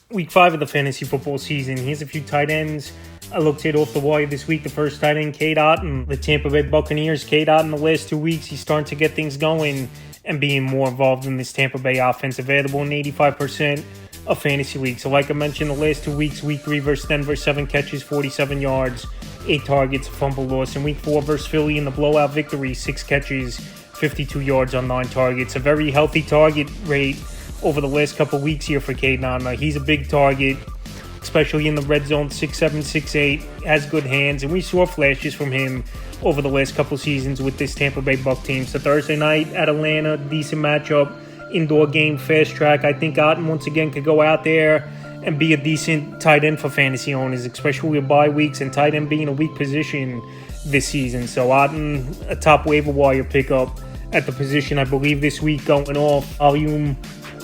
Week 5 of the fantasy football season. Here's a few tight ends I looked at off the wire this week. The first tight end, Cade Otton, the Tampa Bay Buccaneers. Cade Otton, the last 2 weeks, he's starting to get things going and being more involved in this Tampa Bay offense. Available in 85% of fantasy leagues. So like I mentioned, the last 2 weeks, week 3 versus Denver, 7 catches, 47 yards, 8 targets, a fumble loss. In week 4 versus Philly in the blowout victory, 6 catches, 52 yards on 9 targets. A very healthy target rate over the last couple weeks here for Cade Otton. He's a big target, especially in the red zone, 6'7", 6'8", has good hands, and we saw flashes from him over the last couple seasons with this Tampa Bay Buc team. So Thursday night at Atlanta, decent matchup, indoor game, fast track. I think Otton once again could go out there and be a decent tight end for fantasy owners, especially with bye weeks and tight end being a weak position this season. So Otton, a top waiver wire pickup at the position, I believe, this week, going off volume,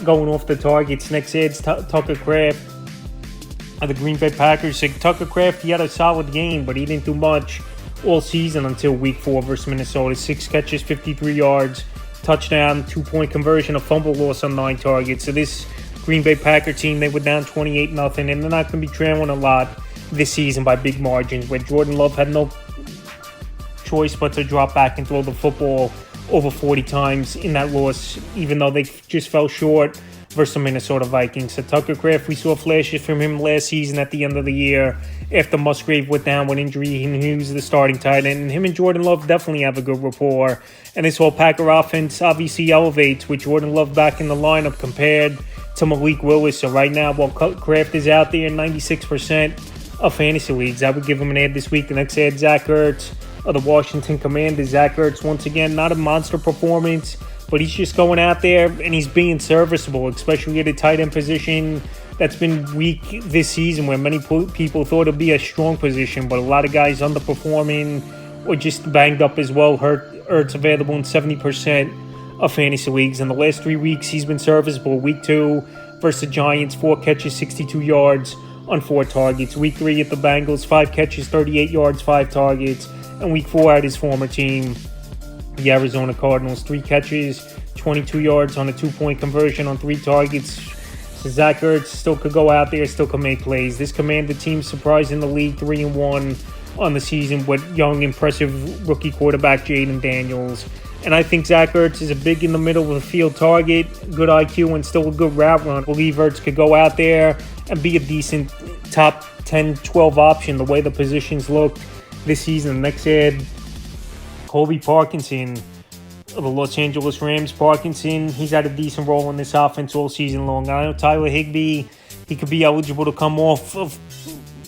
going off the targets. Next ad's Tucker Kraft of the Green Bay Packers. So Tucker Kraft, he had a solid game, but he didn't do much all season until week 4 versus Minnesota. 6 catches, 53 yards, touchdown, 2-point conversion, a fumble loss on 9 targets. So this Green Bay Packer team, they were down 28-0, and they're not going to be trailing a lot this season by big margins, where Jordan Love had no choice but to drop back and throw the football over 40 times in that loss, even though they just fell short versus the Minnesota Vikings. So Tucker Kraft, we saw flashes from him last season at the end of the year after Musgrave went down with injury, and he was the starting tight end. And him and Jordan Love definitely have a good rapport. And this whole Packer offense obviously elevates with Jordan Love back in the lineup compared to Malik Willis. So right now, while Kraft is out there in 96% of fantasy leagues, I would give him an ad this week. The next ad, Zach Ertz of the Washington Commanders. Zach Ertz, once again, not a monster performance, but he's just going out there and he's being serviceable, especially at a tight end position that's been weak this season, where many people thought it'd be a strong position, but a lot of guys underperforming or just banged up as well. Ertz available in 70% of fantasy leagues. In the last 3 weeks, he's been serviceable. Week 2 versus the Giants, 4 catches, 62 yards on 4 targets. Week 3 at the Bengals, 5 catches, 38 yards, 5 targets. And week 4 at his former team, the Arizona Cardinals, 3 catches, 22 yards on a 2-point conversion on 3 targets. So Zach Ertz still could go out there, still could make plays. This Commander team surprising the league, 3-1 on the season with young, impressive rookie quarterback Jaden Daniels. And I think Zach Ertz is a big in the middle of the field target, good IQ, and still a good route run. I believe Ertz could go out there and be a decent top 10, 12 option the way the positions look this season. Next ad, Colby Parkinson of the Los Angeles Rams. Parkinson, he's had a decent role in this offense all season long. I know Tyler Higbee, he could be eligible to come off of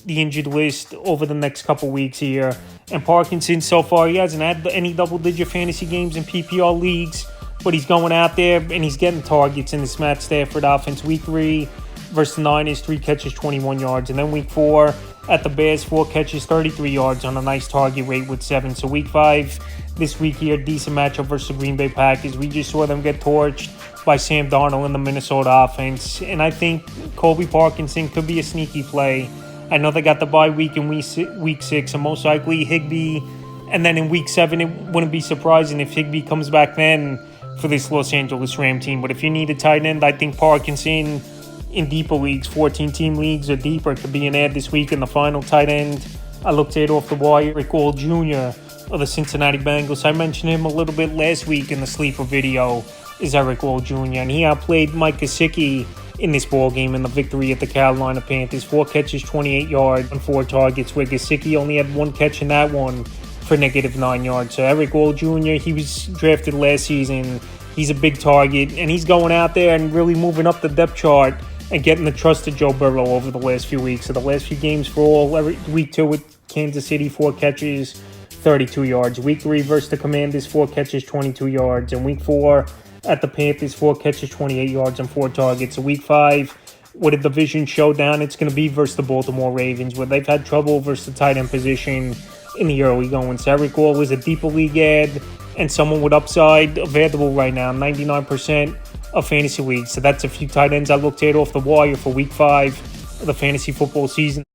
the injured list over the next couple weeks here. And Parkinson, so far, he hasn't had any double-digit fantasy games in PPR leagues, but he's going out there and he's getting targets in this Matt Stafford offense. Week 3 versus the Niners, 3 catches, 21 yards. And then week 4 at the Bears, 4 catches, 33 yards on a nice target rate with 7. So week 5 this week here, decent matchup versus the Green Bay Packers. We just saw them get torched by Sam Darnold in the Minnesota offense. And I think Colby Parkinson could be a sneaky play. I know they got the bye week in week 6, and most likely Higbee. And then in week 7, it wouldn't be surprising if Higbee comes back then for this Los Angeles Ram team. But if you need a tight end, I think Parkinson in deeper leagues, 14-team leagues or deeper, could be an ad this week. In the final tight end, I looked at off the wire, Eric Wall Jr. of the Cincinnati Bengals. I mentioned him a little bit last week in the sleeper video, is Eric Wall Jr., and he outplayed Mike Gesicki in this ball game in the victory at the Carolina Panthers. 4 catches, 28 yards on 4 targets, where Gesicki only had 1 catch in that one for -9 yards. So Eric Wall Jr., he was drafted last season. He's a big target, and he's going out there and really moving up the depth chart and getting the trust of Joe Burrow over the last few weeks. So the last few games for all, week 2 with Kansas City, 4 catches, 32 yards. Week 3 versus the Commanders, 4 catches, 22 yards. And week 4 at the Panthers, 4 catches, 28 yards on 4 targets. So week 5, with a division showdown, it's going to be versus the Baltimore Ravens, where they've had trouble versus the tight end position in the early going. So Eric Wall is a deeper league ad and someone with upside available right now, 99% of fantasy leagues. So that's a few tight ends I looked at off the wire for week 5 of the fantasy football season.